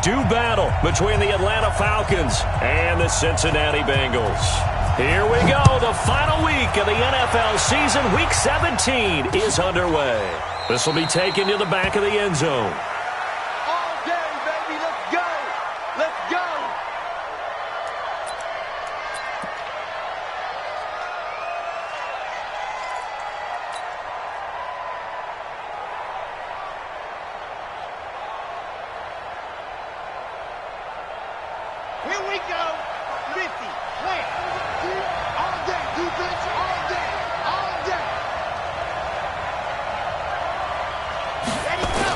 do battle between the Atlanta Falcons and the Cincinnati Bengals. Here we go. The final week of the NFL season, Week 17, is underway. This will be taken to the back of the end zone. All day, baby. Let's go. Let's go. Here we go. 50. Plant. All day. Defense. All day. All day. Ready, go.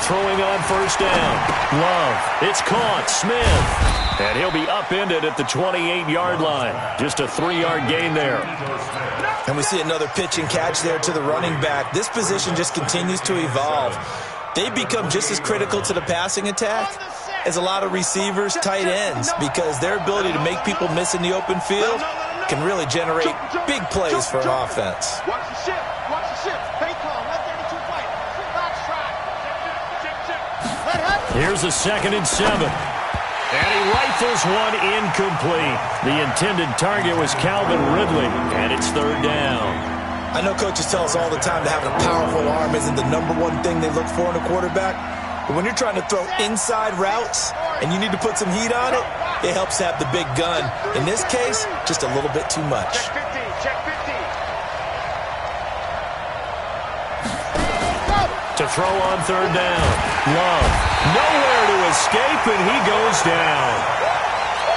Throwing on first down. Love. It's caught. Smith. And he'll be upended at the 28-yard line. Just a 3-yard gain there. And we see another pitch and catch there to the running back. This position just continues to evolve. They become just as critical to the passing attack as a lot of receivers, tight ends, because their ability to make people miss in the open field can really generate big plays for an offense. Watch the shift. Watch the shift. Stay calm. Let 32 fight. Box try. Let happen. Here's a 2nd and 7. And he rifles one incomplete. The intended target was Calvin Ridley, and it's 3rd down. I know coaches tell us all the time that having a powerful arm isn't the #1 thing they look for in a quarterback. But when you're trying to throw inside routes and you need to put some heat on it, it helps to have the big gun. In this case, just a little bit too much. Check 15. Check 15. To throw on 3rd down. Love. Nowhere to escape, and he goes down.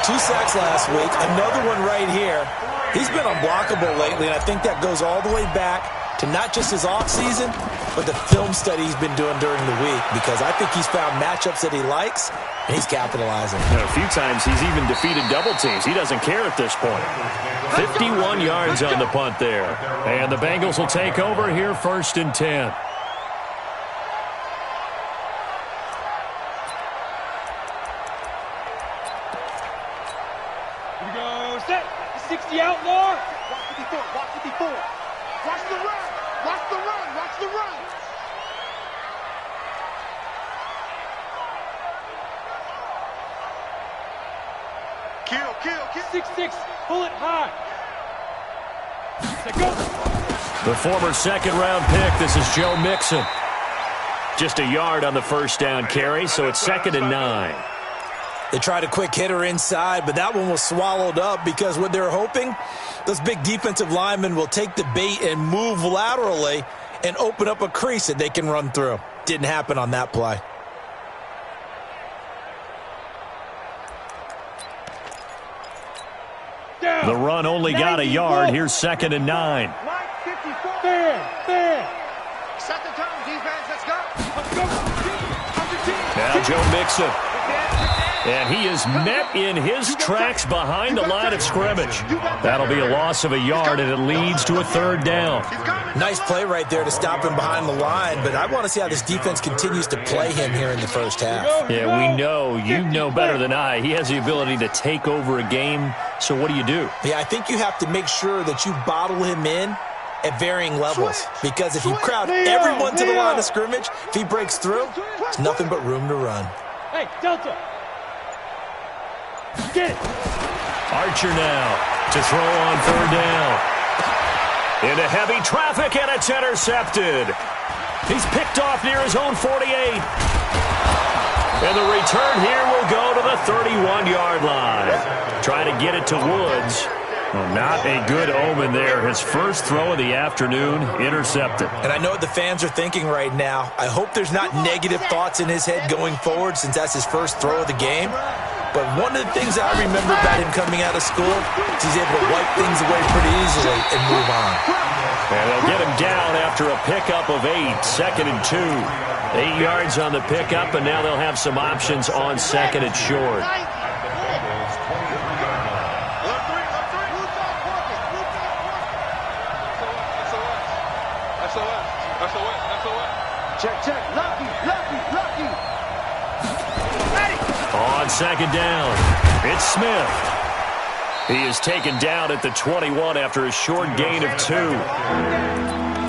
2 sacks last week. Another one right here. He's been unblockable lately, and I think that goes all the way back to not just his offseason, but the film study he's been doing during the week, because I think he's found matchups that he likes, and he's capitalizing. A few times he's even defeated double teams. He doesn't care at this point. 51 yards on the punt there. And the Bengals will take over here 1st and 10. Here we go. Set. 60 out more. Watch 54. Watch 54. Watch the run. Watch the run. Watch the run. Kill. 6-6. Pull it high. Set, go. The former 2nd-round pick, this is Joe Mixon. Just a yard on the 1st down carry, so it's 2nd and 9. They tried a quick hitter inside, but that one was swallowed up because what they're hoping, those big defensive linemen will take the bait and move laterally and open up a crease that they can run through. Didn't happen on that play. The run only got a yard. Here's 2nd and 9. Fair. Set the tone, defense. Let's go. Now Joe Mixon. And he is met in his tracks behind the line of scrimmage. That'll be a loss of a yard, and it leads to a 3rd down. Nice play right there to stop him behind the line, but I want to see how this defense continues to play him here in the 1st half. Yeah, we know. You know better than I. He has the ability to take over a game, so what do you do? Yeah, I think you have to make sure that you bottle him in at varying levels, because if you crowd everyone to the line of scrimmage, if he breaks through, there's nothing but room to run. Hey, Delta. Get it. Archer now to throw on 3rd down. Into heavy traffic, and it's intercepted. He's picked off near his own 48. And the return here will go to the 31-yard line. Trying to get it to Woods. Well, not a good omen there. His first throw of the afternoon, intercepted. And I know what the fans are thinking right now. I hope there's not negative thoughts in his head going forward, since that's his first throw of the game. But one of the things I remember about him coming out of school is he's able to wipe things away pretty easily and move on. And they'll get him down after a pickup of 8, 2nd and 2. 8 yards on the pickup, and now they'll have some options on 2nd and short. Check. Lucky. On 2nd down, it's Smith. He is taken down at the 21 after a short gain of 2.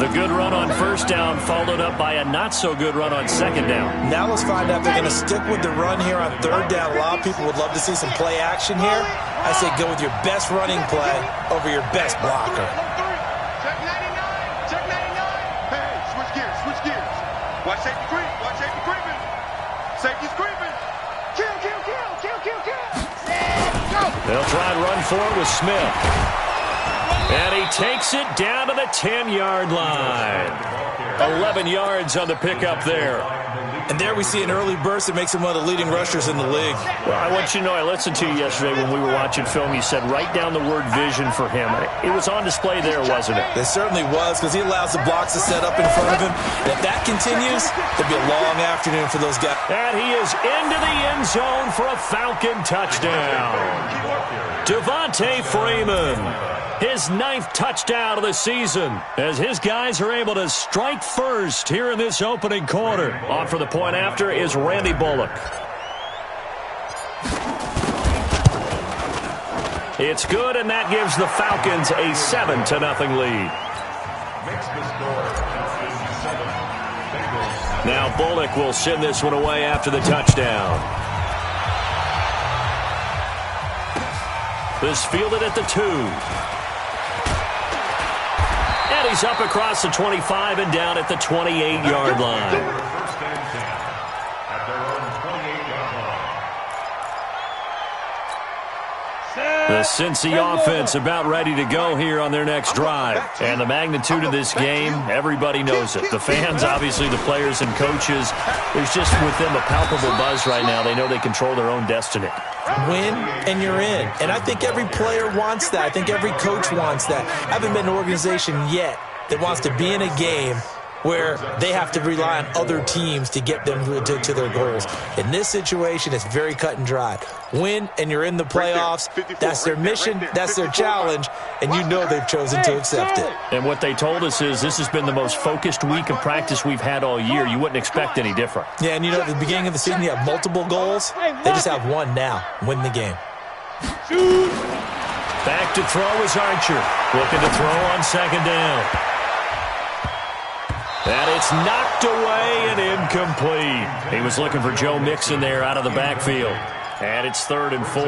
The good run on first down followed up by a not-so-good run on second down. Now let's find out if they're going to stick with the run here on third down. A lot of people would love to see some play action here. I say go with your best running play over your best blocker. Check 99. Check 99. Hey, switch gears. Switch gears. Watch safety creep. Watch safety creeping. Safety's creeping. Kill, kill, kill, kill, kill, kill. Go. They'll try and run for it with Smith. And he takes it down to the 10-yard line. 11 yards on the pickup there. And there we see an early burst that makes him one of the leading rushers in the league. Well, I want you to know, I listened to you yesterday when we were watching film. You said write down the word vision for him. It was on display there, wasn't it? It certainly was, because he allows the blocks to set up in front of him. And if that continues, it'll be a long afternoon for those guys. And he is into the end zone for a Falcon touchdown. Devontae Freeman, his 9th touchdown of the season, as his guys are able to strike first here in this opening quarter. On for the point after is Randy Bullock. It's good, and that gives the Falcons a 7-0 lead. Now Bullock will send this one away after the touchdown. This fielded at the 2. And he's up across the 25 and down at the 28-yard line. The Cincy offense about ready to go here on their next drive. And the magnitude of this game, everybody knows it. The fans, obviously, the players and coaches. There's just with them a palpable buzz right now. They know they control their own destiny. Win, and you're in. And I think every player wants that. I think every coach wants that. I haven't been an organization yet that wants to be in a game where they have to rely on other teams to get them to their goals. In this situation, it's very cut and dry. Win, and you're in the playoffs. That's their mission. That's their challenge. And you know they've chosen to accept it. And what they told us is this has been the most focused week of practice we've had all year. You wouldn't expect any different. Yeah, and you know, at the beginning of the season, you have multiple goals. They just have one now. Win the game. Back to throw is Archer. Looking to throw on second down. And it's knocked away and incomplete. He was looking for Joe Mixon there out of the backfield. And it's 3rd and 4.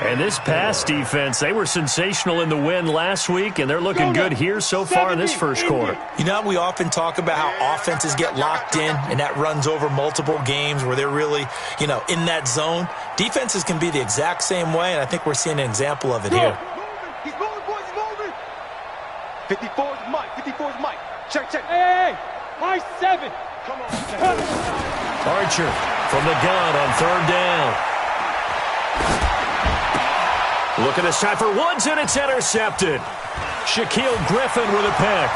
And this pass defense, they were sensational in the win last week, and they're looking good here so far in this first quarter. You know, we often talk about how offenses get locked in, and that runs over multiple games where they're really, you know, in that zone. Defenses can be the exact same way, and I think we're seeing an example of it here. He's moving, boys, he's moving. 54 is Mike. 54 is Mike. Check, check. Hey, my 7. Come on. Archer from the gun on 3rd down. Looking to shot for Woods, and it's intercepted. Shaquille Griffin with a pick.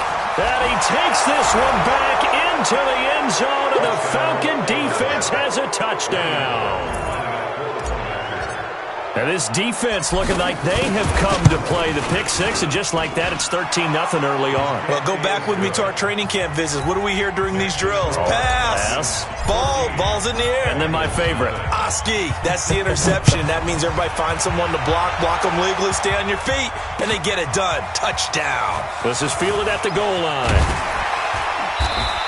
And he takes this one back into the end zone, and the Falcon defense has a touchdown. And this defense looking like they have come to play the pick six, and just like that, it's 13-0 early on. Well, go back with me to our training camp visits. What do we hear during these drills? Pass. Ball's in the air. And then my favorite. Oski. That's the interception. That means everybody finds someone to block them legally, stay on your feet, and they get it done. Touchdown. This is fielded at the goal line.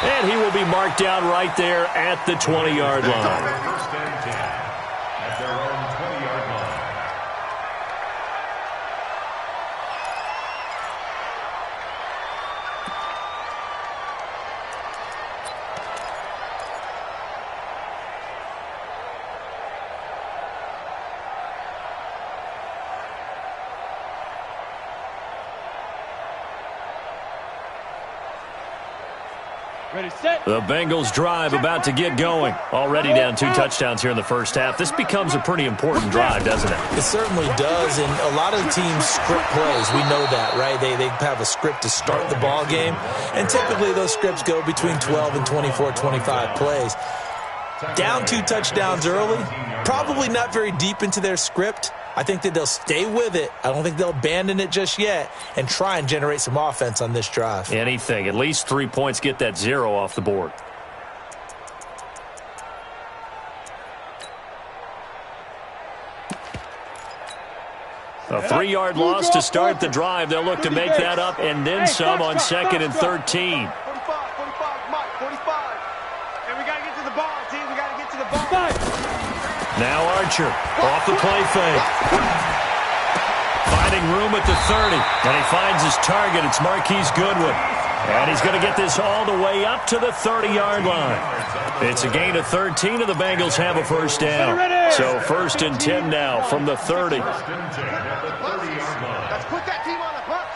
And he will be marked down right there at the 20-yard line. The Bengals drive about to get going. Already down 2 touchdowns here in the first half. This becomes a pretty important drive, doesn't it? It certainly does, and a lot of the teams script plays. We know that, right? They have a script to start the ball game, and typically those scripts go between 12 and 24, 25 plays. Down 2 touchdowns early, probably not very deep into their script. I think that they'll stay with it. I don't think they'll abandon it just yet and try and generate some offense on this drive. Anything. At least 3 points, get that 0 off the board. A 3-yard loss to start the drive. They'll look to make that up and then some on 2nd and 13. 45, Mike, 45. And we got to get to the ball, team. We got to get to the ball. Now Archer off the play fake. Finding room at the 30. And he finds his target. It's Marquise Goodwin. And he's going to get this all the way up to the 30-yard line. It's a gain of 13, and the Bengals have a first down. So 1st and 10 now from the 30. Let's put that team on the bus.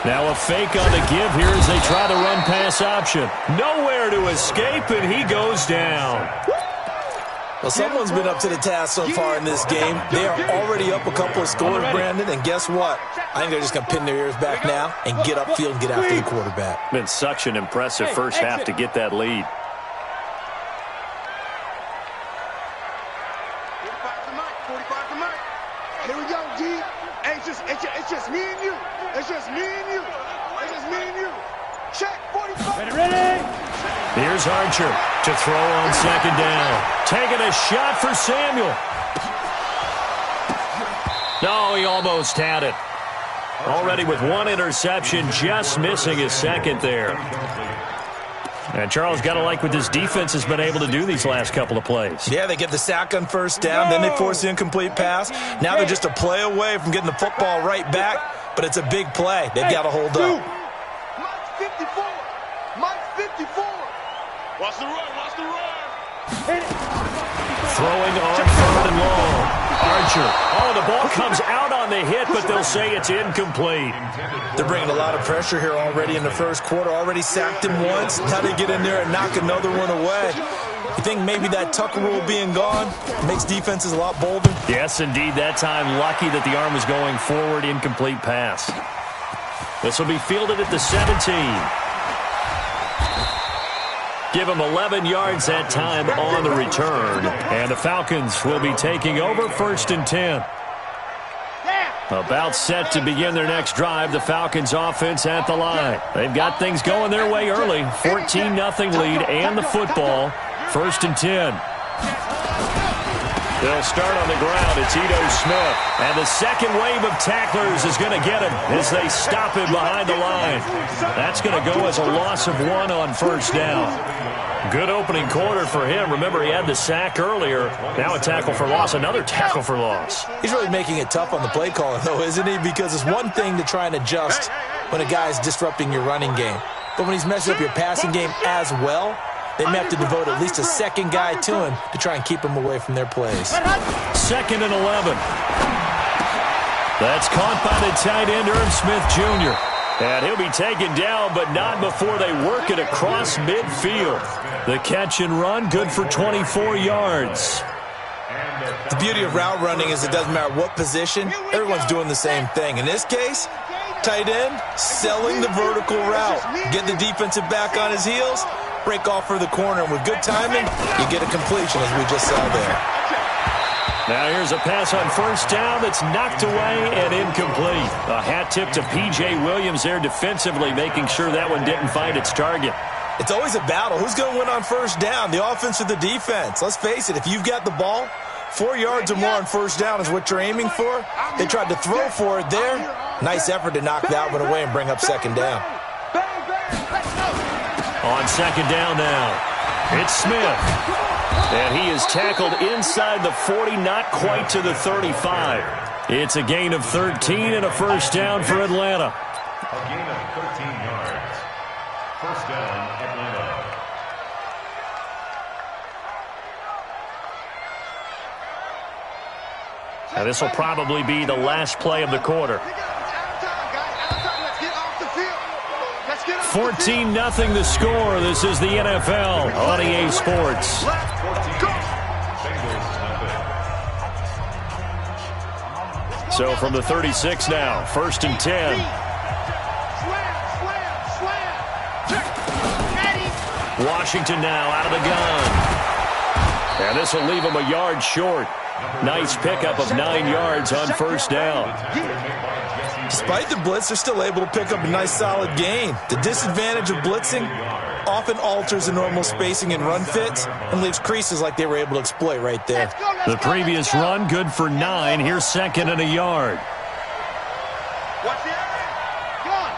Now a fake on the give here as they try the run-pass option. Nowhere to escape, and he goes down. Well, someone's been up to the task so far in this game. They are already up a couple of scores, Brandon, and guess what? I think they're just going to pin their ears back now and get upfield and get after the quarterback. Been such an impressive first half to get that lead. 45 to Mike, 45 to Mike. Here we go, G. Hey, it's just me and you. It's just me and you. It's just me and you. Check, 45. Ready. Here's Archer to throw on 2nd down. Taking a shot for Samuel. No, he almost had it. Already with 1 interception, just missing his 2nd there. And Charles, got to like what this defense has been able to do these last couple of plays. Yeah, they get the sack on 1st down, then they force the incomplete pass. Now they're just a play away from getting the football right back, but it's a big play. They've got to hold up. Mike's 54. Mike's 54. Watch the run. Watch the run. Throwing on 3rd and long. Archer. Oh, the ball comes out on the hit, but they'll say it's incomplete. They're bringing a lot of pressure here already in the first quarter. Already sacked him once. Now they get in there and knock another one away. You think maybe that Tucker rule being gone makes defenses a lot bolder? Yes, indeed. That time, lucky that the arm was going forward. Incomplete pass. This will be fielded at the 17. Give him 11 yards that time on the return. And the Falcons will be taking over 1st and 10. About set to begin their next drive. The Falcons offense at the line. They've got things going their way early. 14-0 lead and the football. 1st and 10. They'll start on the ground. It's Ito Smith. And the second wave of tacklers is going to get him as they stop him behind the line. That's going to go as a loss of 1 on 1st down. Good opening quarter for him. Remember, he had the sack earlier. Now a tackle for loss, another tackle for loss. He's really making it tough on the play caller, though, isn't he? Because it's one thing to try and adjust when a guy's disrupting your running game. But when he's messing up your passing game as well, they may have to devote at least a second guy to him to try and keep him away from their plays. 2nd and 11. That's caught by the tight end, Irv Smith Jr. And he'll be taken down, but not before they work it across midfield. The catch and run, good for 24 yards. The beauty of route running is it doesn't matter what position, everyone's doing the same thing. In this case, tight end, selling the vertical route. Get the defensive back on his heels, break off for the corner, and with good timing, you get a completion, as we just saw there. Now here's a pass on 1st down that's knocked away and incomplete. A hat tip to P.J. Williams there defensively, making sure that one didn't find its target. It's always a battle. Who's going to win on 1st down, the offense or the defense? Let's face it, if you've got the ball, 4 yards or more on 1st down is what you're aiming for. They tried to throw for it there. Nice effort to knock that one away and bring up 2nd down. On 2nd down now, it's Smith. And he is tackled inside the 40, not quite to the 35. It's a gain of 13 and a 1st down for Atlanta. A gain of 13 yards. 1st down, Atlanta. Now this will probably be the last play of the quarter. 14-0 the score. This is the NFL on EA Sports. So from the 36 now, 1st and 10. Washington now out of the gun. And this will leave him a yard short. Nice pickup of 9 yards on 1st down. Despite the blitz, they're still able to pick up a nice solid gain. The disadvantage of blitzing, often alters the normal spacing and run fits and leaves creases like they were able to exploit right there. The previous run, good for 9. Here's second and a yard. Watch the area. Go on.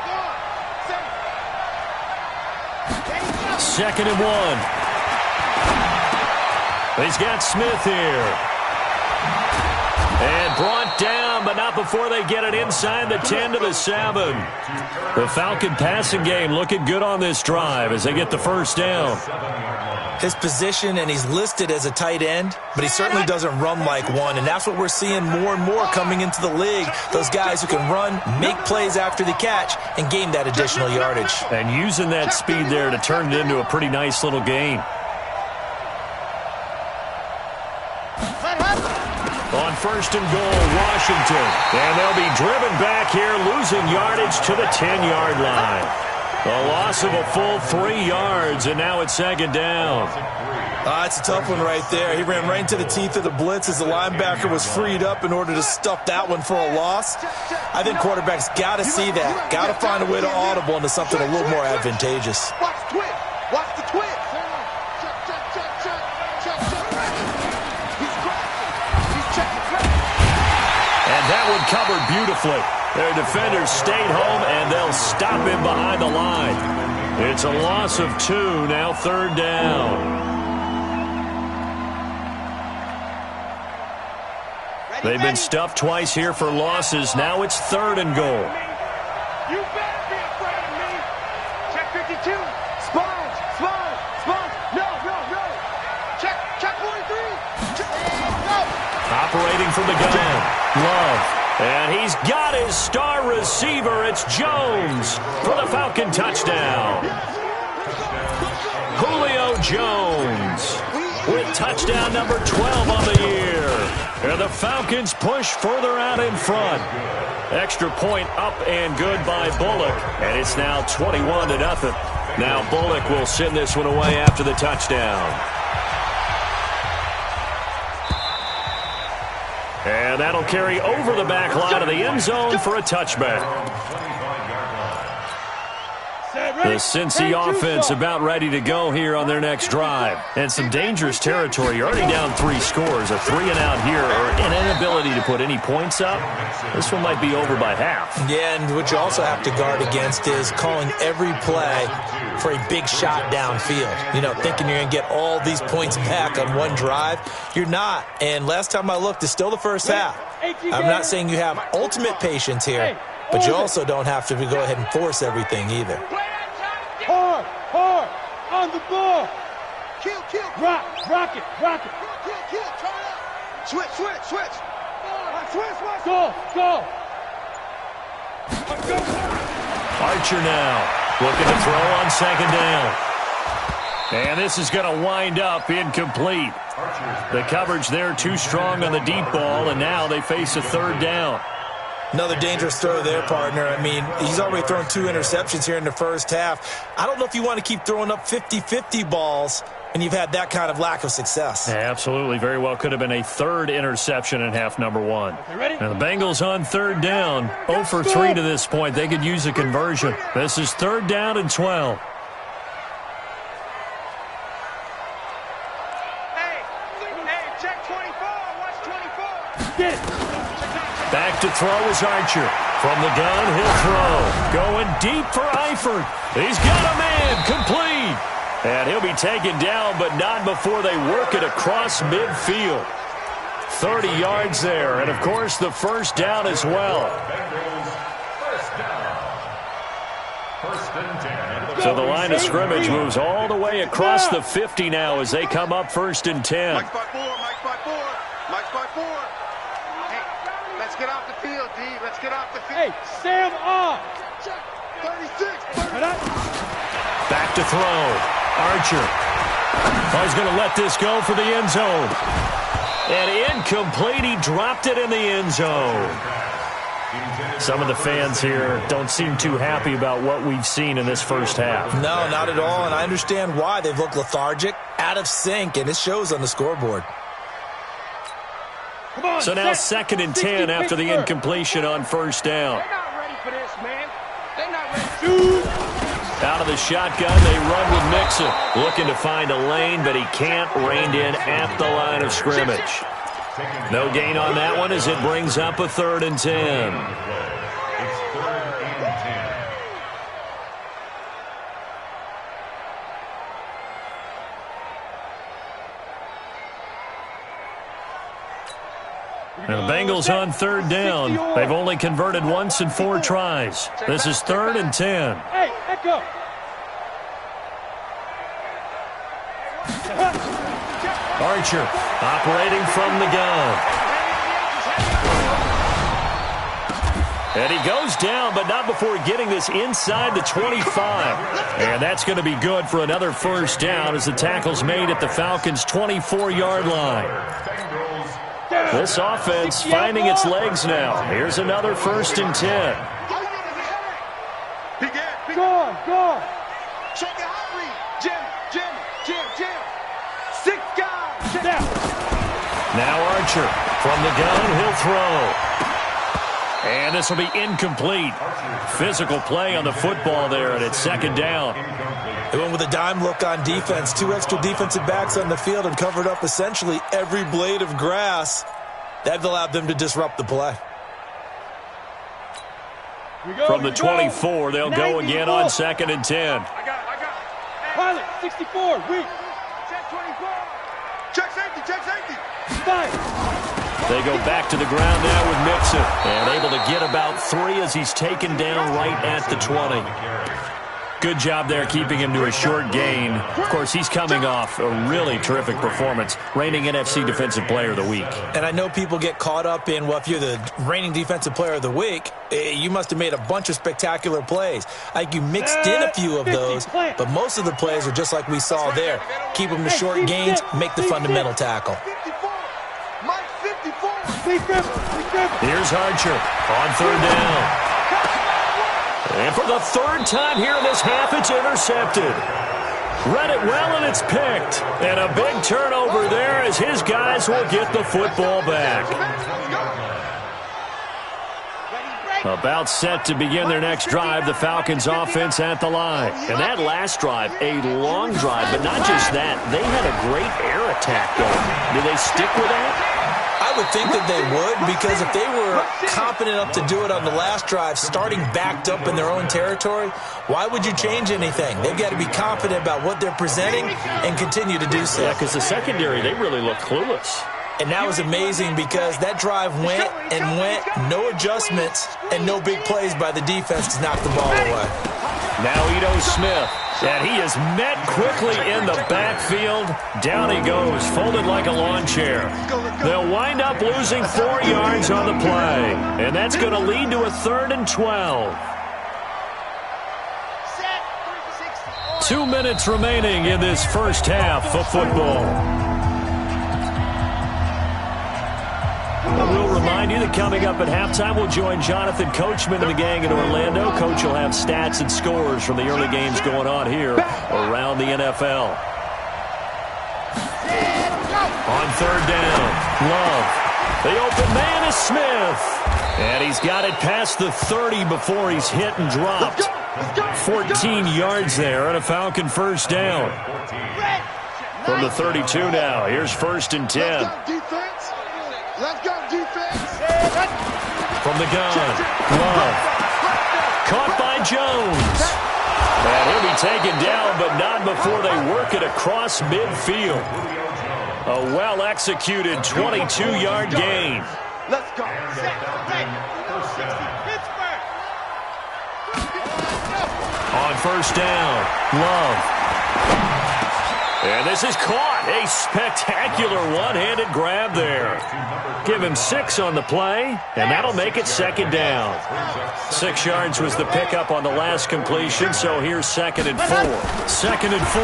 Second and 1. He's got Smith here. And brought down, but not before they get it inside the 10 to the 7. The Falcon passing game looking good on this drive as they get the first down. His position, and he's listed as a tight end, but he certainly doesn't run like one, and that's what we're seeing more and more coming into the league. Those guys who can run, make plays after the catch, and gain that additional yardage. And using that speed there to turn it into a pretty nice little gain. On first and goal, Washington. And they'll be driven back here, losing yardage to the 10-yard line. A loss of a full 3 yards, and now it's second down. It's a tough one right there. He ran right into the teeth of the blitz as the linebacker was freed up in order to stuff that one for a loss. I think quarterbacks got to see that. Got to find a way to audible into something a little more advantageous. Watch the twist. Watch the twist. And that one covered beautifully. Their defenders stayed home, and they'll stop him behind the line. It's a loss of 2, now third down. They've been stuffed twice here for losses. Now it's third and goal. You better be afraid of me. Check 52. Sponge. No. Check 43. Go. Operating from the gun. Love. And he's got his star receiver. It's Jones for the Falcon touchdown. Julio Jones with touchdown number 12 on the year. And the Falcons push further out in front. Extra point up and good by Bullock. And it's now 21-0. Now Bullock will send this one away after the touchdown. And that'll carry over the back line of the end zone for a touchback. The Cincy offense about ready to go here on their next drive. And some dangerous territory. You're already down 3 scores. A 3-and-out here, or an inability to put any points up. This one might be over by half. Yeah, and what you also have to guard against is calling every play for a big shot downfield. You know, thinking you're going to get all these points back on one drive. You're not. And last time I looked, it's still the first half. I'm not saying you have ultimate patience here, but you also don't have to go ahead and force everything either. Hard, on the ball. Kill. Rock it. Kill, turn up. Switch. Go. Archer now looking to throw on second down. And this is going to wind up incomplete. The coverage there too strong on the deep ball, and now they face a third down. Another dangerous throw there, partner. I mean, he's already thrown 2 interceptions here in the first half. I don't know if you want to keep throwing up 50-50 balls and you've had that kind of lack of success. Yeah, absolutely. Very well could have been a third interception in half number 1. Now the Bengals on third down. 0 for 3 to this point. They could use a conversion. This is third down and 12. Hey, check 24. Watch 24. Get it. Back to throw is Archer. From the gun, he'll throw. Going deep for Eifert. He's got a man. Complete. And he'll be taken down, but not before they work it across midfield. 30 yards there. And, of course, the first down as well. So the line of scrimmage moves all the way across the 50 now as they come up first and 10. Mike's by 4. Hey, let's get off the field, D. Let's get off the field. Hey, Sam on. 36. Back to throw. Archer. Oh, he's going to let this go for the end zone. And incomplete. He dropped it in the end zone. Some of the fans here don't seem too happy about what we've seen in this first half. No, not at all, and I understand why. They've looked lethargic, out of sync, and it shows on the scoreboard. So now second and 10 after the incompletion on first down. They're not ready for this, man. They're not ready. Out of the shotgun, they run with Mixon. Looking to find a lane, but he can't. Reined in at the line of scrimmage. No gain on that one as it brings up a 3rd and 10. It's 3rd and 10. And the Bengals on 3rd down. They've only converted once in 4 tries. This is 3rd and 10. Hey, echo. Archer operating from the gun. And he goes down, but not before getting this inside the 25. And that's going to be good for another 1st down as the tackle's made at the Falcons' 24-yard line. This offense finding its legs now. Here's another 1st and 10. Go on, go on. Check it out, Reed. Jim. 6 guys. Down. Now Archer from the gun, he'll throw. And this will be incomplete. Physical play on the football there, and it's 2nd down. They went with a dime look on defense. 2 extra defensive backs on the field and covered up essentially every blade of grass. That allowed them to disrupt the play. From the 24, they'll go again on 2nd and 10. I got it. Pilot, 64, weak. Check 24. Check safety. Fire. They go back to the ground now with Mixon. And able to get about 3 as he's taken down right at the 20. Good job there keeping him to a short gain. Of course, he's coming off a really terrific performance, reigning NFC Defensive Player of the Week. And I know people get caught up in, well, if you're the reigning Defensive Player of the Week, you must have made a bunch of spectacular plays. Like you mixed in a few of those, but most of the plays are just like we saw there. Keep them to short gains, make the fundamental tackle. 54. Mike 54. Here's Archer on 3rd down. And for the 3rd time here in this half, it's intercepted. Read it well, and it's picked. And a big turnover there as his guys will get the football back. About set to begin their next drive, the Falcons offense at the line. And that last drive, a long drive, but not just that. They had a great air attack going. Do they stick with that? I would think that they would, because if they were confident enough to do it on the last drive, starting backed up in their own territory, why would you change anything? They've got to be confident about what they're presenting and continue to do so. Yeah, because the secondary, they really look clueless. And that was amazing because that drive went and went, no adjustments, and no big plays by the defense to knock the ball away. Now Ito Smith, and he is met quickly in the backfield. Down he goes, folded like a lawn chair. They'll wind up losing 4 yards on the play, and that's going to lead to a 3rd and 12. 2 minutes remaining in this 1st half of football. We'll remind you that coming up at halftime, we'll join Jonathan Coachman and the gang in Orlando. Coach will have stats and scores from the early games going on here around the NFL. On 3rd down, Love. The open man is Smith. And he's got it past the 30 before he's hit and dropped. 14 yards there and a Falcon 1st down. From the 32 now, here's 1st and 10. Let's go, defense. From the gun, Love. Caught by Jones. And he'll be taken down, but not before they work it across midfield. A well-executed 22-yard gain. Let's go. On 1st down, Love. And this is caught. A spectacular one-handed grab there. Give him 6 on the play, and that'll make it 2nd down. 6 yards was the pickup on the last completion, so here's 2nd and 4. 2nd and 4.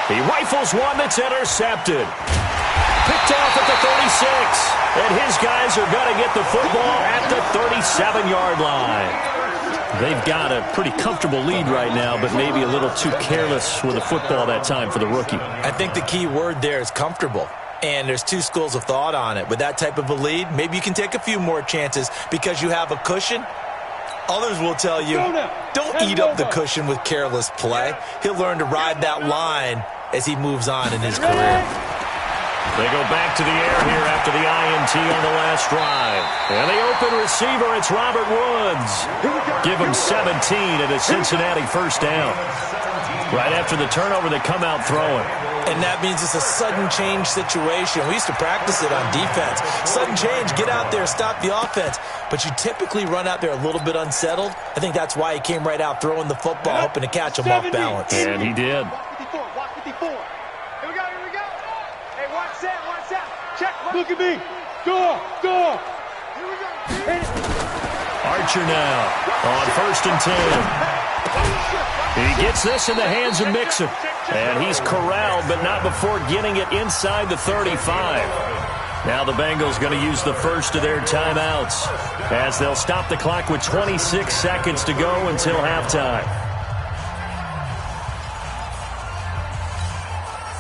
He rifles one that's intercepted. Picked off at the 36. And his guys are going to get the football at the 37-yard line. They've got a pretty comfortable lead right now, but maybe a little too careless with the football that time for the rookie. I think the key word there is comfortable. And there's 2 schools of thought on it. With that type of a lead, maybe you can take a few more chances because you have a cushion. Others will tell you, don't eat up the cushion with careless play. He'll learn to ride that line as he moves on in his career. They go back to the air here after the INT on the last drive. And the open receiver, it's Robert Woods. Give him 17 at a Cincinnati first down. Right after the turnover, they come out throwing. And that means it's a sudden change situation. We used to practice it on defense. Sudden change, get out there, stop the offense. But you typically run out there a little bit unsettled. I think that's why he came right out throwing the football, hoping to catch him off balance. And he did. Walk 54, walk 54. Here we go, here we go. Hey, one set, one set. Check. Look at me. Go. Here we go. Archer now on 1st and 10. He gets this in the hands of Mixon. And he's corralled, but not before getting it inside the 35. Now the Bengals going to use the first of their timeouts as they'll stop the clock with 26 seconds to go until halftime.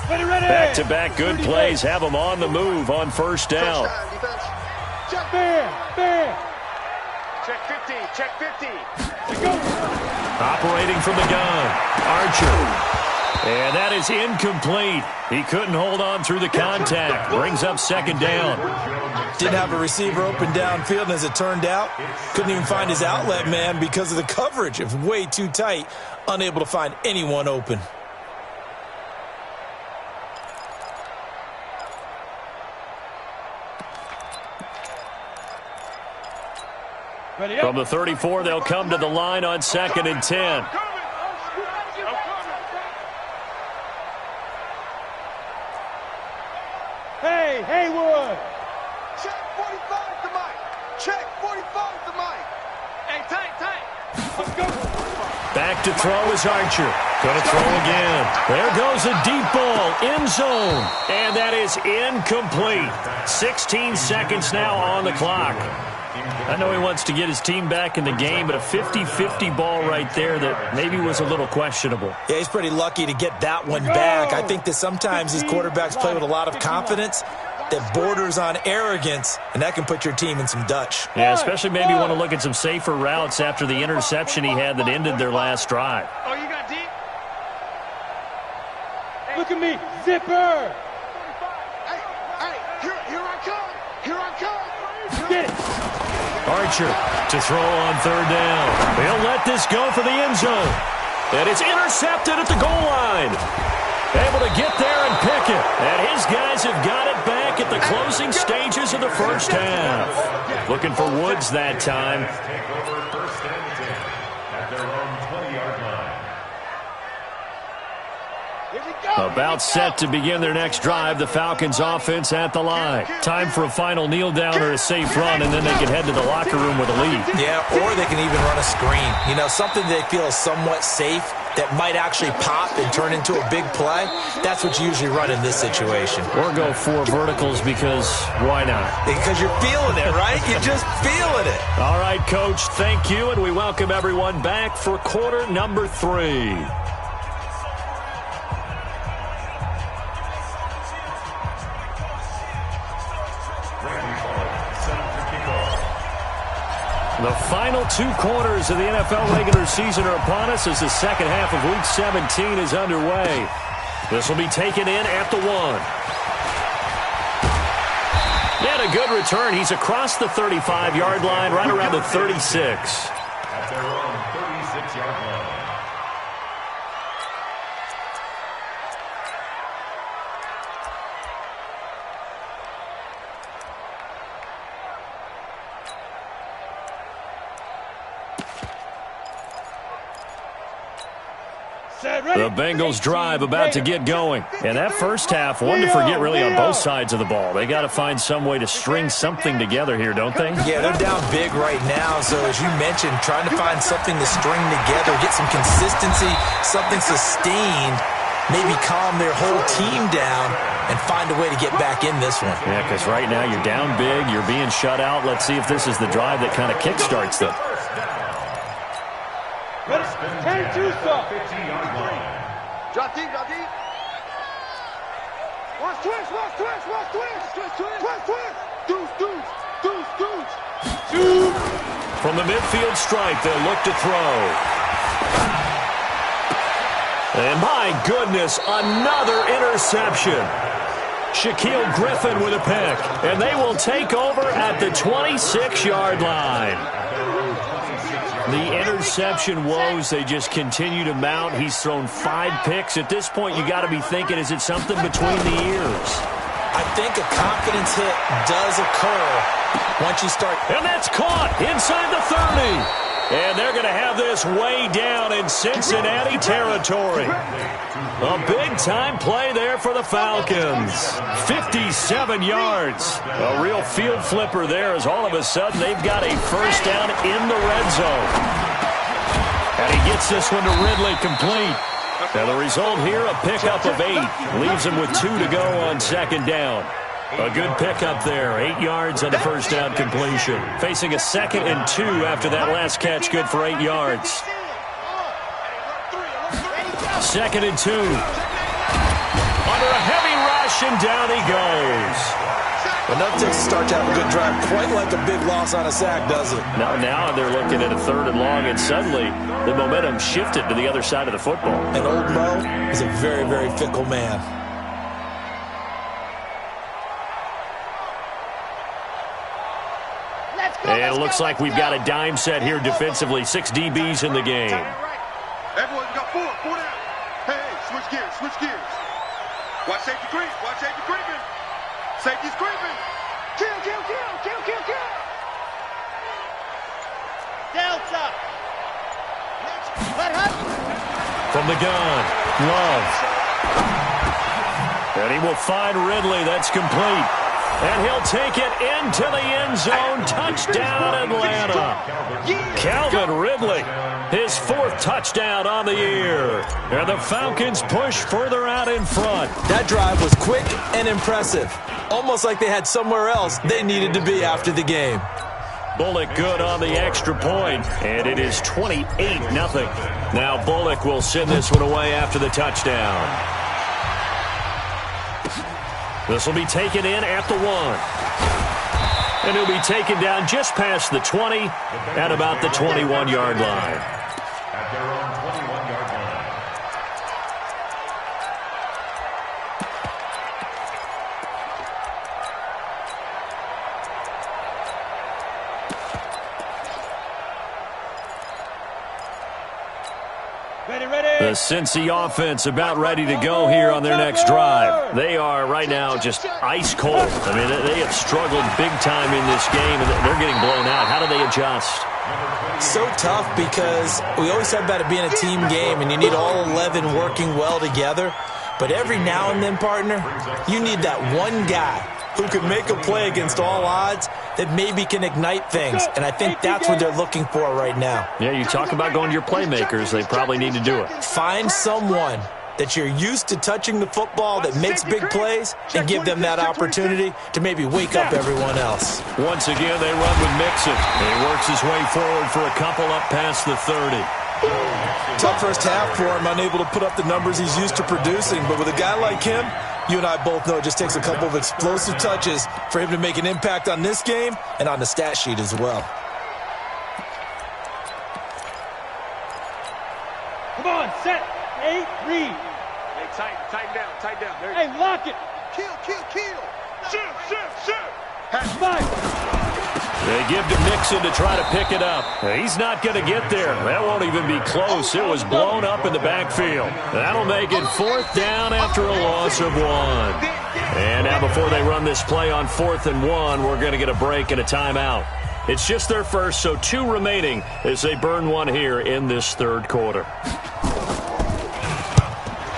Back-to-back good plays have them on the move on first down. Check 50, check 50. Operating from the gun, Archer. And that is incomplete. He couldn't hold on through the contact. Brings up 2nd down. Didn't have a receiver open downfield, and as it turned out, couldn't even find his outlet man because of the coverage. It was way too tight, unable to find anyone open. From the 34, they'll come to the line on 2nd and 10. Hey, Haywood. Check 45 to Mike. Check 45 to Mike. Hey, tight. Let's go. Back to throw is Archer. Going to throw again. There goes a deep ball. End zone. And that is incomplete. 16 seconds now on the clock. I know he wants to get his team back in the game, but a 50-50 ball right there that maybe was a little questionable. Yeah, he's pretty lucky to get that one back. I think that sometimes these quarterbacks play with a lot of confidence that borders on arrogance, and that can put your team in some Dutch. Yeah, especially maybe want to look at some safer routes after the interception he had that ended their last drive. Oh, you got deep? Look at me. Zipper. Hey, here I come. Get it. Archer to throw on 3rd down. He'll let this go for the end zone. And it's intercepted at the goal line. Able to get there and pick it. And his guys have got it back at the closing stages of the first half. Looking for Woods that time. Take over 1st and 10 at their own 20-yard line. About set to begin their next drive, the Falcons offense at the line. Time for a final kneel down or a safe run, and then they can head to the locker room with a lead. Yeah, or they can even run a screen. You know, something they feel is somewhat safe that might actually pop and turn into a big play. That's what you usually run in this situation. Or go 4 verticals because why not? Because you're feeling it, right? You're just feeling it. All right, Coach, thank you, and we welcome everyone back for quarter number 3. The final 2 quarters of the NFL regular season are upon us as the second half of Week 17 is underway. This will be taken in at the 1. And a good return. He's across the 35-yard line, right around the 36. At their own 36-yard line. The Bengals drive about to get going. And that first half, one to forget really on both sides of the ball. They got to find some way to string something together here, don't they? Yeah, they're down big right now. So as you mentioned, trying to find something to string together, get some consistency, something sustained, maybe calm their whole team down and find a way to get back in this one. Yeah, because right now you're down big, you're being shut out. Let's see if this is the drive that kind of kickstarts them. Turn to some. 15-yard line. Drop deep. Watch twist. Deuce. 2. From the midfield stripe, they'll look to throw. And my goodness, another interception. Shaquille Griffin with a pick, and they will take over at the 26-yard line. The interception woes, they just continue to mount. He's thrown 5 picks. At this point, you got to be thinking, is it something between the ears? I think a confidence hit does occur once you start. And that's caught inside the 30. And they're going to have this way down in Cincinnati territory. A big-time play there for the Falcons. 57 yards. A real field flipper there as all of a sudden they've got a first down in the red zone. And he gets this one to Ridley complete. And the result here, a pickup of 8. Leaves him with 2 to go on second down. A good pickup there. 8 yards on the first down completion. Facing a 2nd and 2 after that last catch. Good for 8 yards. 2nd and 2. Under a heavy rush, and down he goes. Enough to start to have a good drive. Quite like a big loss on a sack, does it? Now they're looking at a 3rd and long, and suddenly the momentum shifted to the other side of the football. And old Mo is a very, very fickle man. And it looks like we've got a dime set here defensively. 6 DBs in the game. Everyone's got 4 down. Hey, switch gears. Watch safety creep. Watch safety creeping. Safety's creeping. Kill. Delta. Let happen. From the gun, Love. And he will find Ridley. That's complete. And he'll take it into the end zone. Touchdown, Atlanta. Calvin Ridley, his 4th touchdown on the year. And the Falcons push further out in front. That drive was quick and impressive. Almost like they had somewhere else they needed to be after the game. Bullock good on the extra point, and it is 28-0. Now Bullock will send this one away after the touchdown. This will be taken in at the 1. And he'll be taken down just past the 20 at about the 21-yard line. At their own 21-yard line. The Cincy offense about ready to go here on their next drive. They are right now just ice cold. I mean, they have struggled big time in this game, and they're getting blown out. How do they adjust? So tough because we always talk about it being a team game, and you need all 11 working well together. But every now and then, partner, you need that one guy who can make a play against all odds that maybe can ignite things. And I think that's what they're looking for right now. Yeah, you talk about going to your playmakers. They probably need to do it. Find someone that you're used to touching the football that makes big plays and give them that opportunity to maybe wake up everyone else. Once again, they run with Mixon. He works his way forward for a couple up past the 30. Tough first half for him, unable to put up the numbers he's used to producing. But with a guy like him, you and I both know it just takes a couple of explosive touches for him to make an impact on this game and on the stat sheet as well. Come on, set. 8, read. Hey, tighten down. There Hey, lock it. Kill. Shoot. Five. They give to Mixon to try to pick it up. He's not going to get there. That won't even be close. It was blown up in the backfield. That'll make it 4th down after a loss of 1. And now before they run this play on 4th and 1, we're going to get a break and a timeout. It's just their first, so 2 remaining as they burn 1 here in this 3rd quarter.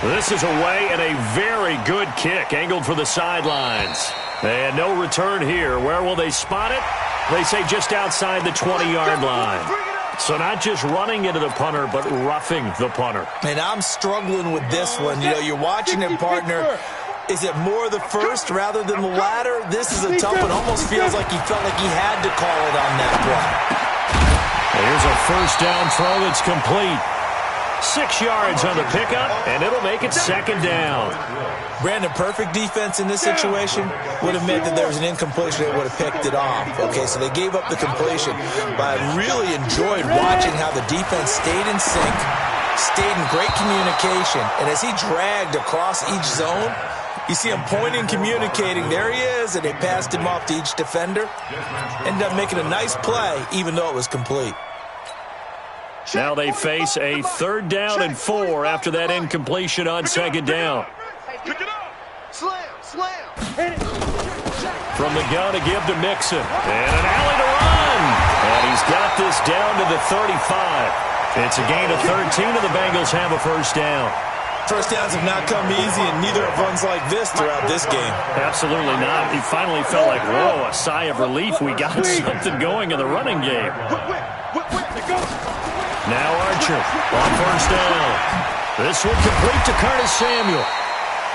This is away and a very good kick angled for the sidelines. And no return here. Where will they spot it? They say just outside the 20-yard line. So not just running into the punter, but roughing the punter. And I'm struggling with this one. You know, you're watching it, partner. Is it more the first rather than the latter? This is a tough one. Almost feels like he felt like he had to call it on that play. Here's a first down throw that's complete. 6 yards on the pickup, and it'll make it second down. Brandon, perfect defense in this situation would have meant that there was an incompletion that would have picked it off. Okay, so they gave up the completion, but I really enjoyed watching how the defense stayed in sync, stayed in great communication, and as he dragged across each zone, you see him pointing, communicating. There he is, and they passed him off to each defender. Ended up making a nice play, even though it was complete. Now they face a 3rd down and 4 after that incompletion on second down. Pick it up. Slam, slam. From the gun to give to Mixon. And an alley to run. And he's got this down to the 35. It's a gain of 13, and the Bengals have a first down. First downs have not come easy, and neither have runs like this throughout this game. Absolutely not. He finally felt like, whoa, a sigh of relief. We got something going in the running game. Now Archer on first down. This one complete to Curtis Samuel.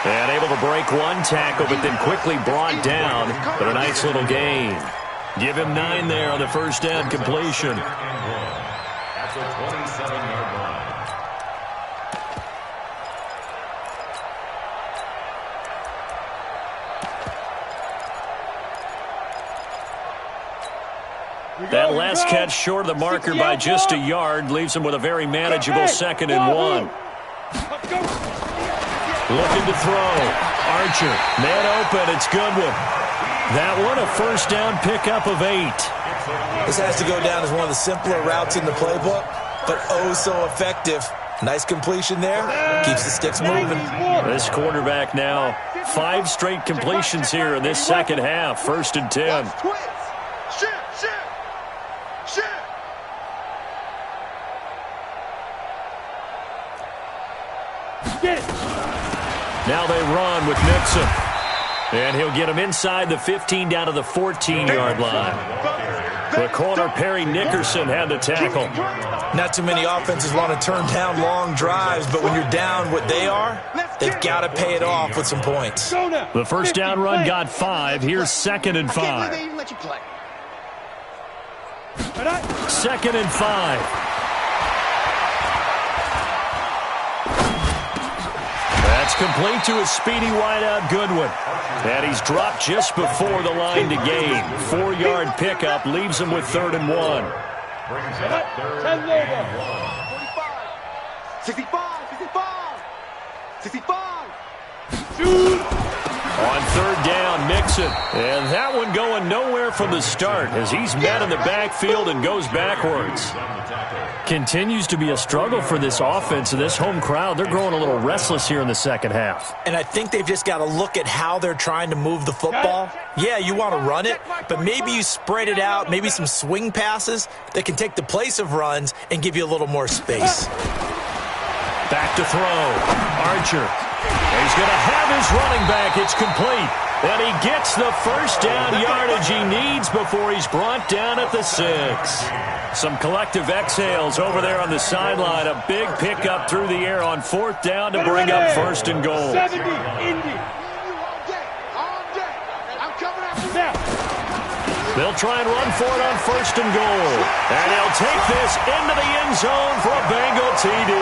And able to break one tackle, but then quickly brought down. But a nice little gain. Give him 9 there on the first down completion. At the 27-yard line. That last catch short of the marker by just a yard leaves him with a very manageable 2nd and 1. Looking to throw. Archer, man open, it's Goodwin. That one, a first down pickup of 8. This has to go down as one of the simpler routes in the playbook, but oh so effective. Nice completion there. Keeps the sticks moving. This quarterback now, 5 straight completions here in this second half. 1st and 10. Now they run with Mixon. And he'll get him inside the 15 down to the 14-yard line. The corner, Perry Nickerson, had the tackle. Not too many offenses want to turn down long drives, but when you're down what they are, they've got to pay it off with some points. The first down run got 5. Here's 2nd and 5. 2nd and 5. That's complete to a speedy wideout Goodwin. And he's dropped just before the line to gain. 4-yard pickup leaves him with 3rd and 1. 65. On 3rd down, Mixon. And that one going nowhere from the start as he's met in the backfield and goes backwards. Continues to be a struggle for this offense and this home crowd. They're growing a little restless here in the second half. And I think they've just got to look at how they're trying to move the football. Yeah, you want to run it, but maybe you spread it out, maybe some swing passes that can take the place of runs and give you a little more space. Back to throw. Archer. He's going to have his running back. It's complete. And he gets the first down yardage he needs before he's brought down at the 6. Some collective exhales over there on the sideline. A big pickup through the air on 4th down to bring up 1st and goal. 70, Indy. They'll try and run for it on 1st and goal. And he'll take this into the end zone for a Bengal TD.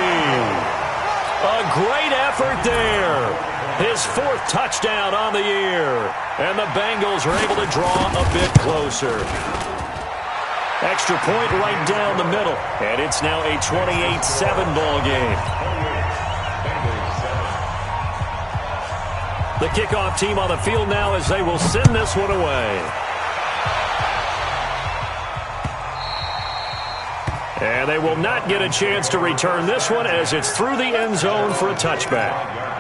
A great effort there. His 4th touchdown on the year. And the Bengals are able to draw a bit closer. Extra point right down the middle. And it's now a 28-7 ball game. The kickoff team on the field now as they will send this one away. And they will not get a chance to return this one as it's through the end zone for a touchback.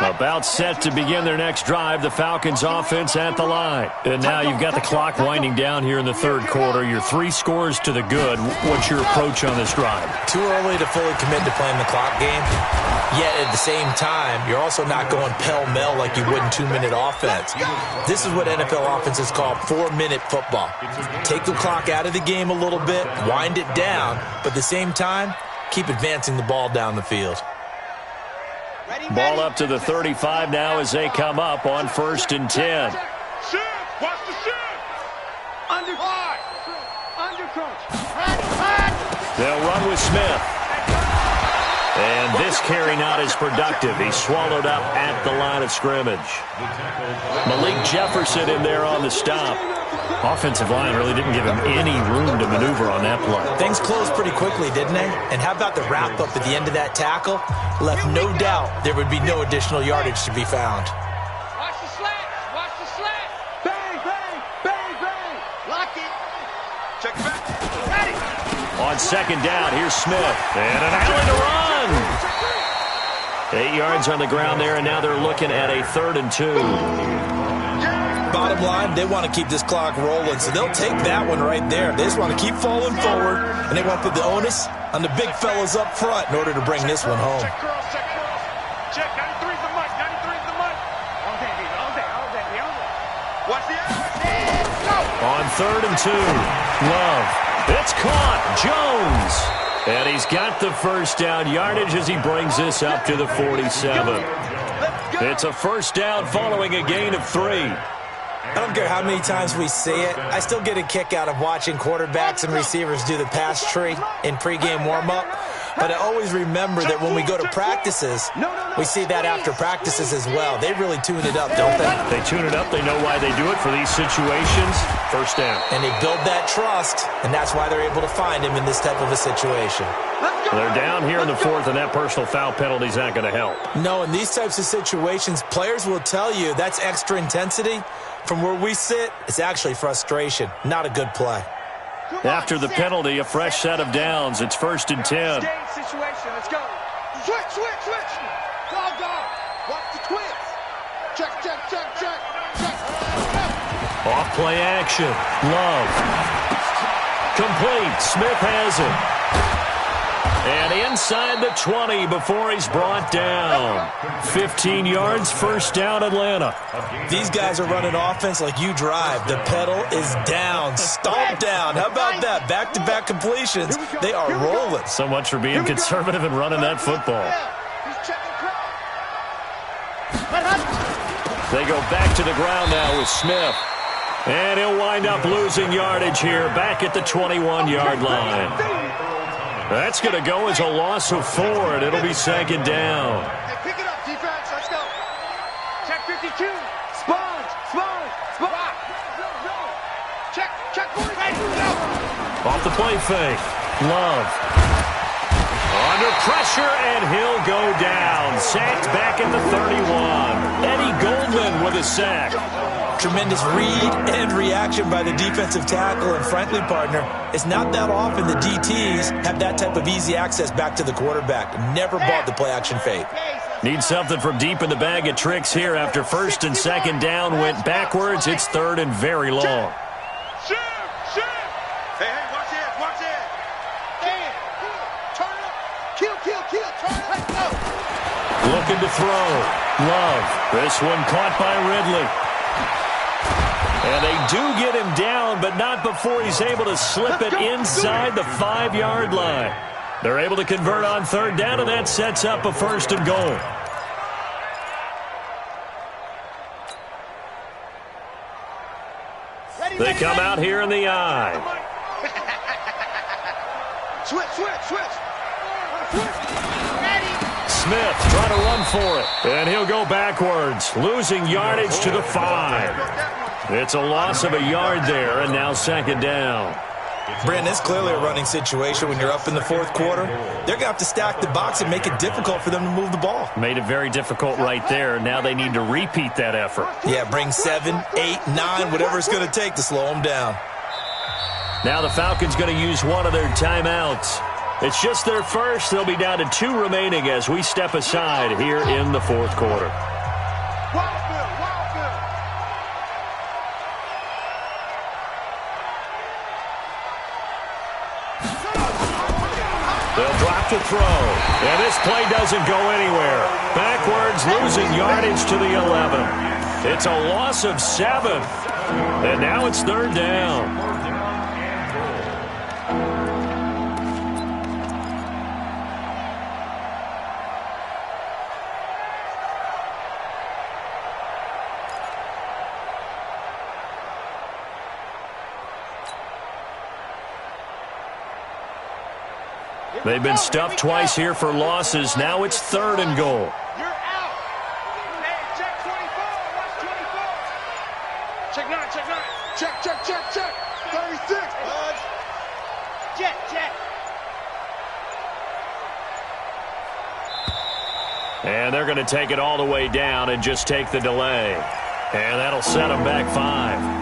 About set to begin their next drive, the Falcons offense at the line. And now you've got the clock winding down here in the 3rd quarter. You're 3 scores to the good. What's your approach on this drive? Too early to fully commit to playing the clock game. Yet at the same time, you're also not going pell-mell like you would in 2-minute offense. This is what NFL offenses call 4-minute football. Take the clock out of the game a little bit, wind it down, but at the same time, keep advancing the ball down the field. Ball up to the 35 now as they come up on 1st and 10. Shift! Watch the shift! Under coach. They'll run with Smith. And this carry not as productive. He's swallowed up at the line of scrimmage. Malik Jefferson in there on the stop. Offensive line really didn't give him any room to maneuver on that play. Things closed pretty quickly, didn't they? And how about the wrap-up at the end of that tackle? Left no doubt there would be no additional yardage to be found. Watch the slat. Watch the slat. Bang, bang, bang, bang. Lock it. Check it back. Ready. On 2nd down, here's Smith. And an alley to run. 8 yards on the ground there, and now they're looking at a 3rd and 2. Bottom line, they want to keep this clock rolling, so they'll take that one right there. They just want to keep falling forward, and they want to put the onus on the big fellas up front in order to bring this one home. Check cross, check cross. Check, 93's the mic, 93's the mic. All day, baby. All day. Watch the action. On 3rd and 2, Love. It's caught. Jones. And he's got the first down yardage as he brings this up to the 47. It's a 1st down following a gain of 3. I don't care how many times we see it. I still get a kick out of watching quarterbacks and receivers do the pass tree in pregame warm-up. But I always remember that when we go to practices, we see that after practices as well. They really tune it up, don't they? They tune it up. They know why they do it for these situations. 1st down. And they build that trust, and that's why they're able to find him in this type of a situation. They're down here in the 4th, and that personal foul penalty is not going to help. No, in these types of situations, players will tell you that's extra intensity. From where we sit, it's actually frustration. Not a good play. After the penalty, a fresh set of downs. It's 1st and 10. Situation. Let's go. Switch. Dog. Watch the twist. Check. Off play action. Love. Complete. Smith has it. And inside the 20 before he's brought down. 15 yards, 1st down, Atlanta. These guys are running offense like you drive. The pedal is down, stomp down. How about that? Back-to-back completions. They are rolling. So much for being conservative and running that football. They go back to the ground now with Smith. And he'll wind up losing yardage here back at the 21-yard line. That's going to go as a loss of 4, and it'll be 2nd down. Hey, pick it up, defense. Let's go. Check 52. Sponge. Check 45. Off the play fake. Love. Under pressure, and he'll go down. Sacked back at the 31. Eddie Goldman with a sack. Tremendous read and reaction by the defensive tackle, and frankly, partner, it's not that often the DTs have that type of easy access back to the quarterback. Never bought the play-action fake. Need something from deep in the bag of tricks here after 1st and 2nd down went backwards. It's 3rd and very long. Shift. Hey, watch it. Turn it up. Kill. Turn it up. Looking to throw. Love. This one caught by Ridley. And they do get him down, but not before he's able to slip it inside the 5-yard line. They're able to convert on 3rd down, and that sets up a 1st and goal. They come out here in the eye. Switch. Smith trying to run for it, and he'll go backwards, losing yardage to the 5. It's a loss of a yard there, and now 2nd down. Brandon, it's clearly a running situation when you're up in the 4th quarter. They're going to have to stack the box and make it difficult for them to move the ball. Made it very difficult right there. Now they need to repeat that effort. Yeah, bring 7, 8, 9, whatever it's going to take to slow them down. Now the Falcons going to use one of their timeouts. It's just their first. They'll be down to 2 remaining as we step aside here in the 4th quarter. They'll drop to throw. And this play doesn't go anywhere. Backwards, losing yardage to the 11. It's a loss of 7. And now it's 3rd down. They've been stuffed twice here for losses. Now it's 3rd and goal. You're out. Hey, check 24. Watch 24. Check 9, check 9. Check, check, check, check. 36, bud. Check, check. And they're going to take it all the way down and just take the delay. And that'll set them back 5.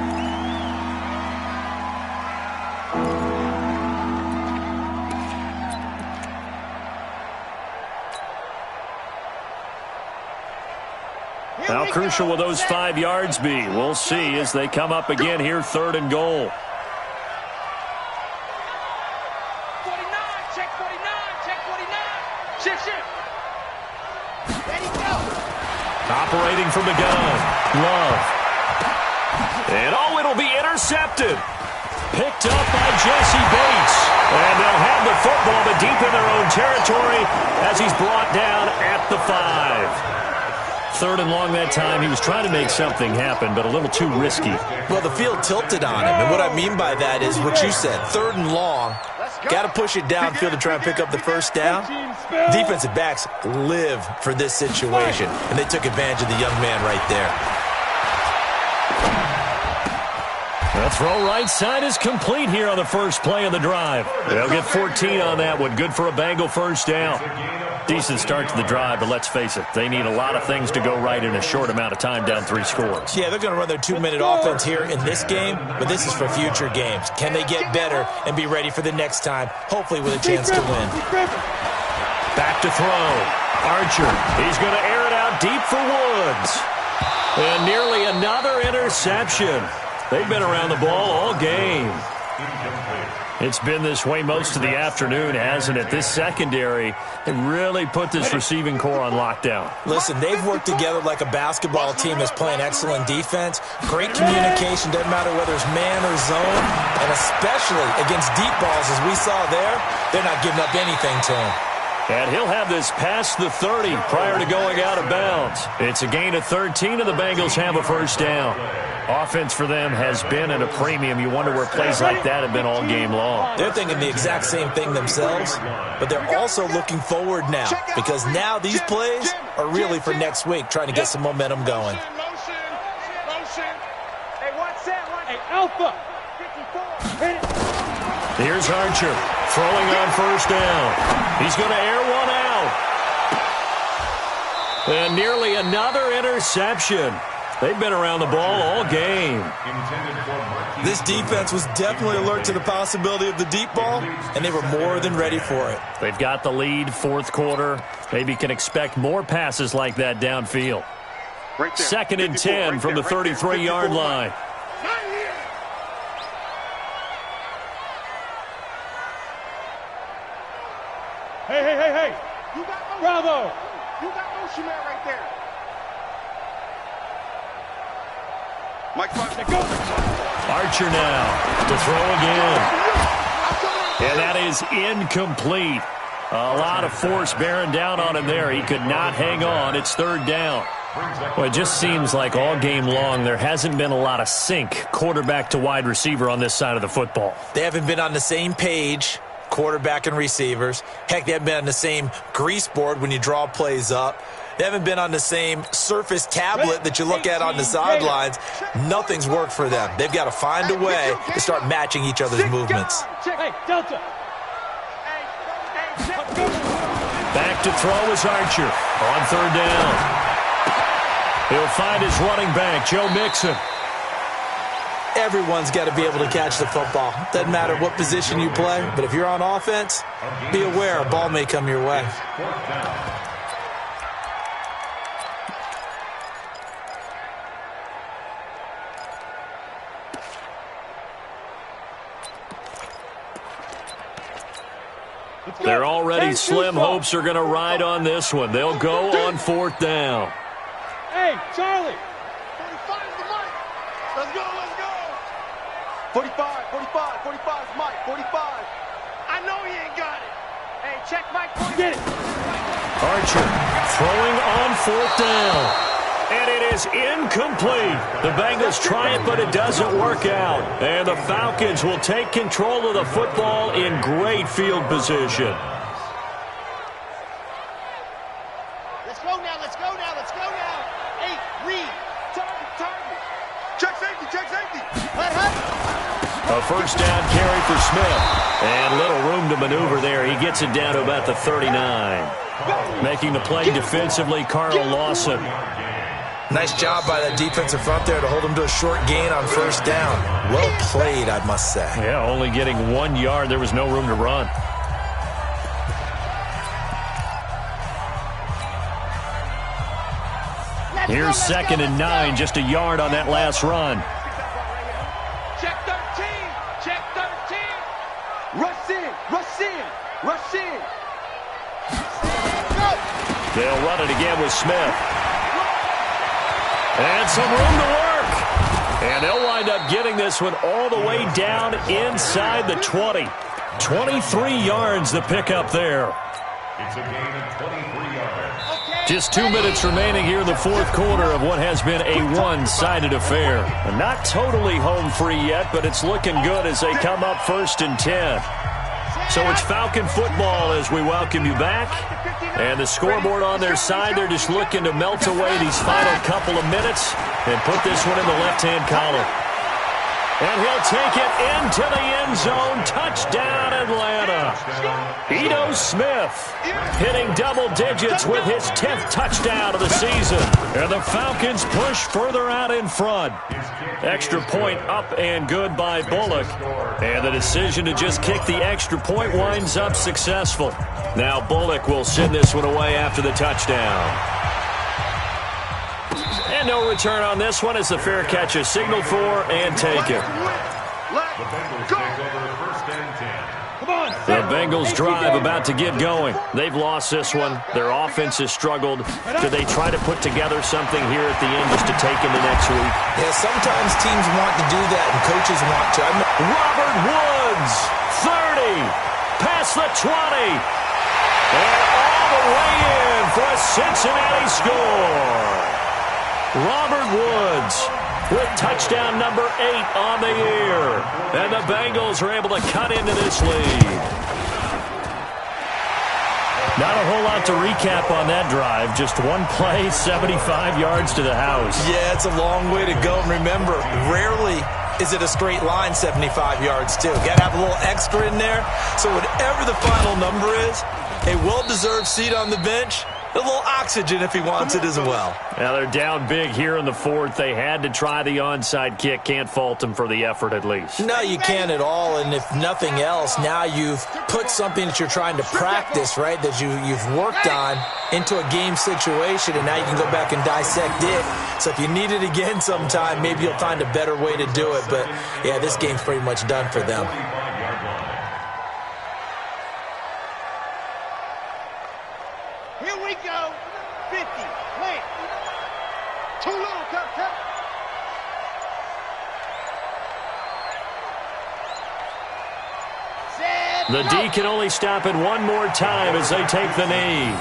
How crucial will those 5 yards be? We'll see as they come up again here, 3rd and goal. 49, check 49, check 49. Shift, shift. Ready, go. Operating from the gun, Love. And it'll be intercepted. Picked up by Jesse Bates. And they'll have the football, but deep in their own territory as he's brought down at the 5. 3rd and long that time. He was trying to make something happen, but a little too risky. Well, the field tilted on him, and what I mean by that is what you said. 3rd and long, got to push it downfield to try and pick up the first down. Defensive backs live for this situation, and they took advantage of the young man right there. The throw right side is complete here on the first play of the drive. They'll get 14 on that one. Good for a Bengal first down. Decent start to the drive, but let's face it, they need a lot of things to go right in a short amount of time, down 3 scores. Yeah, they're going to run their 2-minute offense here in this game, but this is for future games. Can they get better and be ready for the next time, hopefully with a chance to win? Back to throw. Archer, he's going to air it out deep for Woods. And nearly another interception. They've been around the ball all game. It's been this way most of the afternoon, hasn't it? This secondary, they really put this receiving core on lockdown. Listen, they've worked together like a basketball team that's playing excellent defense. Great communication, doesn't matter whether it's man or zone. And especially against deep balls, as we saw there, they're not giving up anything to him. And he'll have this past the 30 prior to going out of bounds. It's a gain of 13, and the Bengals have a first down. Offense for them has been at a premium. You wonder where plays like that have been all game long. They're thinking the exact same thing themselves, but they're also looking forward now because now these plays are really for next week, trying to get some momentum going. Motion. Hey, what's that? Hey, Alpha. 54. Hit it. Here's Archer throwing on first down. He's going to air one out. And nearly another interception. They've been around the ball all game. This defense was definitely alert to the possibility of the deep ball, and they were more than ready for it. They've got the lead, 4th quarter. Maybe can expect more passes like that downfield. Right there. 2nd and 10 right from the there, 33-yard line. Hey. You got motion. Bravo. You got motion man right there. Mike, Go. Archer now to throw again. And that is incomplete. A lot of force bearing down on him there. He could not hang on. It's 3rd down. Well, it just seems like all game long there hasn't been a lot of sync quarterback to wide receiver on this side of the football. They haven't been on the same page, quarterback and receivers. Heck, they haven't been on the same grease board when you draw plays up. They haven't been on the same surface tablet that you look at on the sidelines. Nothing's worked for them. They've got to find a way to start matching each other's movements. Hey, Delta. Back to throw is Archer on 3rd down. He'll find his running back, Joe Mixon. Everyone's got to be able to catch the football. Doesn't matter what position you play, but if you're on offense, be aware a ball may come your way. They're already slim hopes are going to ride on this one. They'll go on 4th down. Hey, Charlie. 45 is the Mike. Let's go. 45 is Mike. 45. I know he ain't got it. Hey, check Mike. Get it. Archer throwing on 4th down. And it is incomplete. The Bengals try it, but it doesn't work out. And the Falcons will take control of the football in great field position. first down carry for Smith. And little room to maneuver there. He gets it down to about the 39. Making the play defensively, Carl Lawson. Nice job by that defensive front there to hold him to a short gain on first down. Well played, I must say. Yeah, only getting 1 yard. There was no room to run. Here's 2nd and 9, just a yard on that last run. Check 13. Check 13. Rush in. Rush in. Rush in. They'll run it again with Smith. And some room to work. And they'll wind up getting this one all the way down inside the 20. 23 yards the pickup there. It's a gain of 23 yards. Just 2 minutes remaining here in the fourth quarter of what has been a one-sided affair. And not totally home free yet, but it's looking good as they come up 1st and 10. So it's Falcon football as we welcome you back. And the scoreboard on their side, they're just looking to melt away these final couple of minutes and put this one in the left-hand column. And he'll take it into the end zone. Touchdown, Atlanta. Ito Smith hitting double digits with his 10th touchdown of the season. And the Falcons push further out in front. Extra point up and good by Bullock. And the decision to just kick the extra point winds up successful. Now Bullock will send this one away after the touchdown. And no return on this one as the fair catch is signaled for and taken. The Bengals drive about to get going. They've lost this one. Their offense has struggled. Do they try to put together something here at the end just to take into next week? Yeah, sometimes teams want to do that and coaches want to. Robert Woods, 30, past the 20, and all the way in for a Cincinnati score. Robert Woods with touchdown number 8 on the year. And the Bengals are able to cut into this lead. Not a whole lot to recap on that drive. Just one play, 75 yards to the house. Yeah, it's a long way to go. And remember, rarely is it a straight line 75 yards, too. Got to have a little extra in there. So whatever the final number is, a well-deserved seat on the bench, a little oxygen if he wants it as well. Now they're down big here in the fourth. They had to try the onside kick. Can't fault them for the effort at least. No, you can't at all. And if nothing else, now you've put something that you're trying to practice, right, that you've worked on into a game situation, and now you can go back and dissect it. So if you need it again sometime, maybe you'll find a better way to do it. But, yeah, this game's pretty much done for them. Here we go. 50. Wait. Too little, cut. The D can only stop it one more time as they take the knee.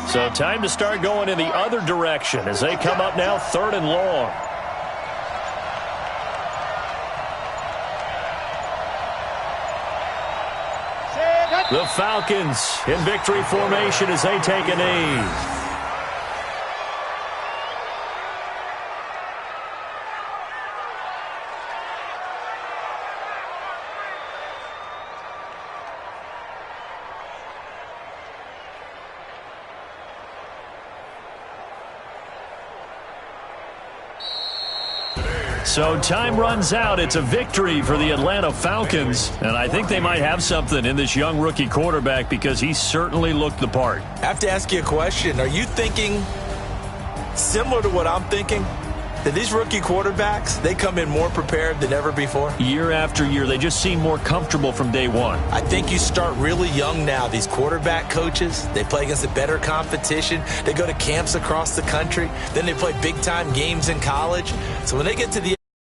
So time to start going in the other direction as they come up now 3rd and long. The Falcons in victory formation as they take a knee. So time runs out. It's a victory for the Atlanta Falcons. And I think they might have something in this young rookie quarterback because he certainly looked the part. I have to ask you a question. Are you thinking similar to what I'm thinking? That these rookie quarterbacks, they come in more prepared than ever before? Year after year, they just seem more comfortable from day one. I think you start really young now. These quarterback coaches, they play against a better competition. They go to camps across the country. Then they play big-time games in college. So when they get to the